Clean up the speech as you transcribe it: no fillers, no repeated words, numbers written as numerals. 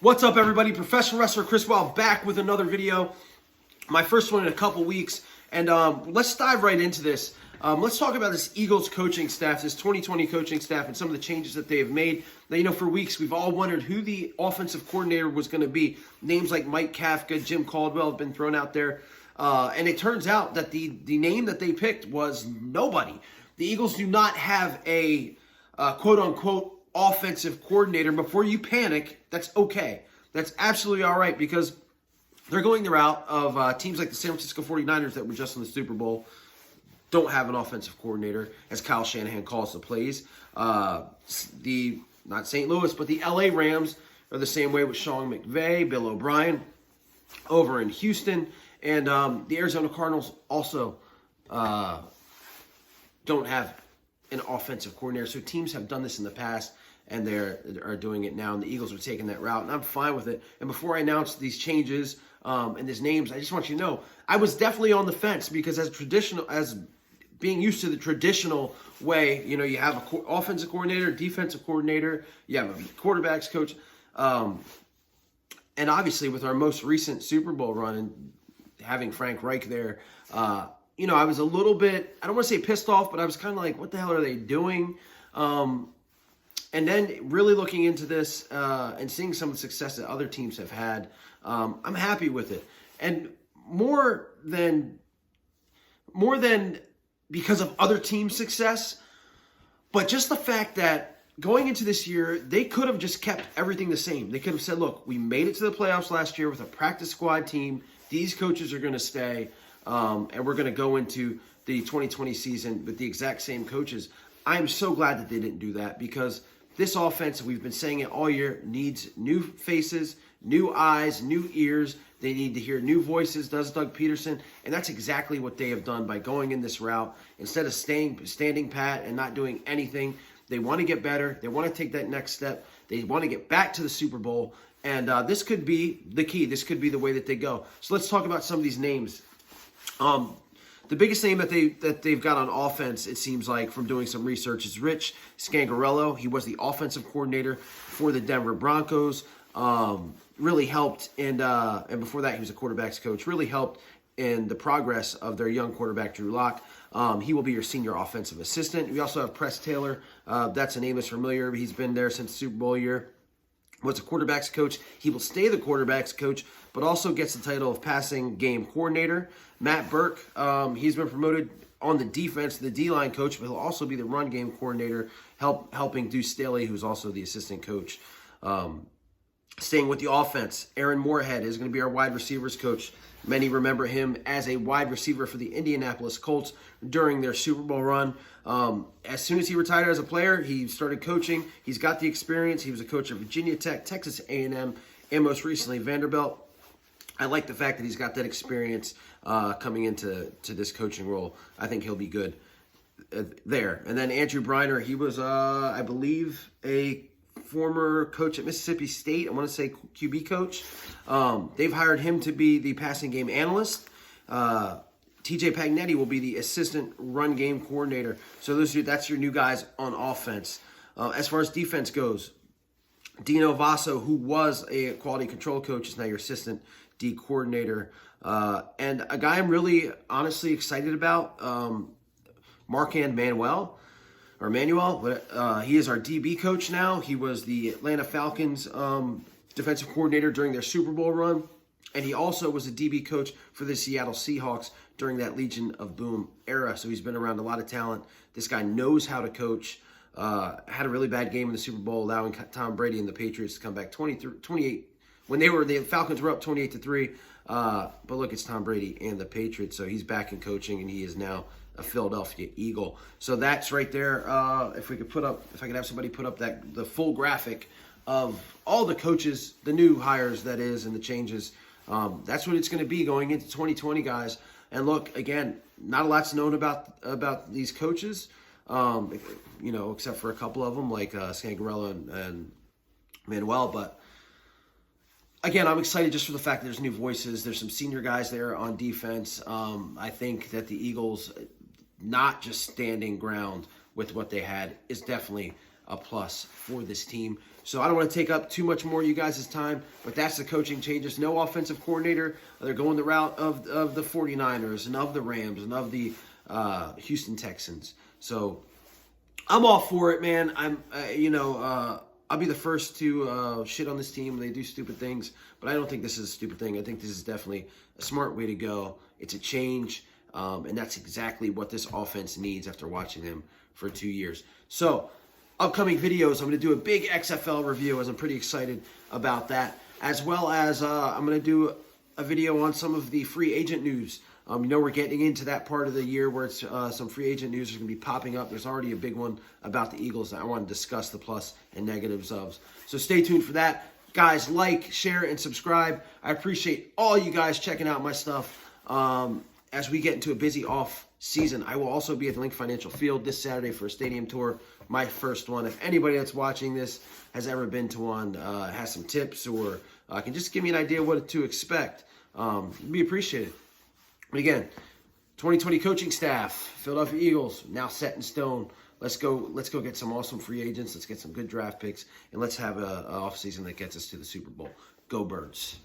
What's up, everybody? Professional wrestler Chris Wild back with another video. My first one in a couple weeks. And let's dive right into this. Let's talk about this Eagles coaching staff, this 2020 coaching staff, and some of the changes that they have made. Now, for weeks we've all wondered who the offensive coordinator was going to be. Names like Mike Kafka, Jim Caldwell have been thrown out there. And it turns out that the name that they picked was nobody. The Eagles do not have a quote-unquote offensive coordinator. Before you panic, that's okay. That's absolutely all right, because they're going the route of teams like the San Francisco 49ers that were just in the Super Bowl don't have an offensive coordinator, as Kyle Shanahan calls the plays. Not St. Louis, but the LA Rams are the same way with Sean McVay, Bill O'Brien over in Houston. And the Arizona Cardinals also don't have an offensive coordinator. So teams have done this in the past, and they are doing it now. And the Eagles are taking that route, and I'm fine with it. And before I announce these changes and these names, I just want you to know I was definitely on the fence, because as being used to the traditional way, you have an offensive coordinator, defensive coordinator, you have a quarterbacks coach, and obviously with our most recent Super Bowl run and having Frank Reich there, I was a little bit, I don't want to say pissed off, but I was kind of like, what the hell are they doing? And then really looking into this and seeing some of the success that other teams have had, I'm happy with it. And more than because of other teams' success, but just the fact that going into this year, they could have just kept everything the same. They could have said, look, we made it to the playoffs last year with a practice squad team. These coaches are going to stay, and we're going to go into the 2020 season with the exact same coaches. I'm so glad that they didn't do that, because this offense, we've been saying it all year, needs new faces, new eyes, new ears. They need to hear new voices, does Doug Peterson, and that's exactly what they have done by going in this route. Instead of standing pat and not doing anything, they want to get better. They want to take that next step. They want to get back to the Super Bowl, and this could be the key. This could be the way that they go. So let's talk about some of these names. The biggest name that they've got on offense, it seems like, from doing some research, is Rich Scangarello. He was the offensive coordinator for the Denver Broncos. Really helped, and before that, he was a quarterbacks coach. Really helped in the progress of their young quarterback, Drew Lock. He will be your senior offensive assistant. We also have Press Taylor. That's a name that's familiar. He's been there since Super Bowl year. Was a quarterbacks coach. He will stay the quarterbacks coach, but also gets the title of passing game coordinator. Matt Burke, he's been promoted on the defense, the D-line coach, but he'll also be the run game coordinator, helping Deuce Staley, who's also the assistant coach. Staying with the offense, Aaron Moorhead is going to be our wide receivers coach. Many remember him as a wide receiver for the Indianapolis Colts during their Super Bowl run. As soon as he retired as a player, he started coaching. He's got the experience. He was a coach at Virginia Tech, Texas A&M, and most recently Vanderbilt. I like the fact that he's got that experience coming into this coaching role. I think he'll be good there. And then Andrew Briner, he was, I believe, a former coach at Mississippi State. I want to say QB coach. They've hired him to be the passing game analyst. TJ Pagnetti will be the assistant run game coordinator. So that's your new guys on offense. As far as defense goes, Dino Vasso, who was a quality control coach, is now your assistant D coordinator. And a guy I'm really honestly excited about, Marquand Manuel. He is our DB coach now. He was the Atlanta Falcons defensive coordinator during their Super Bowl run, and he also was a DB coach for the Seattle Seahawks during that Legion of Boom era. So he's been around a lot of talent. This guy knows how to coach. Had a really bad game in the Super Bowl, allowing Tom Brady and the Patriots to come back 28 when the Falcons were up 28-3. But look, it's Tom Brady and the Patriots, so he's back in coaching, and he is now a Philadelphia Eagle. So that's right there. If I could have somebody put up the full graphic of all the coaches, the new hires that is, and the changes. That's what it's going to be going into 2020, guys. And look, again, not a lot's known about these coaches, except for a couple of them like Scangarello and Manuel. But again, I'm excited just for the fact that there's new voices. There's some senior guys there on defense. I think that the Eagles, not just standing ground with what they had, is definitely a plus for this team. So I don't want to take up too much more of you guys' time, but that's the coaching changes. No offensive coordinator. They're going the route of the 49ers and of the Rams and of the Houston Texans. So I'm all for it, man. I'll be the first to shit on this team when they do stupid things, but I don't think this is a stupid thing. I think this is definitely a smart way to go. It's a change, and that's exactly what this offense needs after watching them for 2 years. So upcoming videos, I'm going to do a big XFL review, as I'm pretty excited about that, as well as I'm going to do a video on some of the free agent news. We're getting into that part of the year where it's some free agent news is going to be popping up. There's already a big one about the Eagles that I want to discuss the plus and negatives of. So stay tuned for that. Guys, like, share, and subscribe. I appreciate all you guys checking out my stuff. As we get into a busy off season, I will also be at the Link Financial Field this Saturday for a stadium tour, my first one. If anybody that's watching this has ever been to one, has some tips, or can just give me an idea what to expect, it'd be appreciated. But again, 2020 coaching staff, Philadelphia Eagles, now set in stone. Let's go get some awesome free agents. Let's get some good draft picks, and let's have an offseason that gets us to the Super Bowl. Go Birds.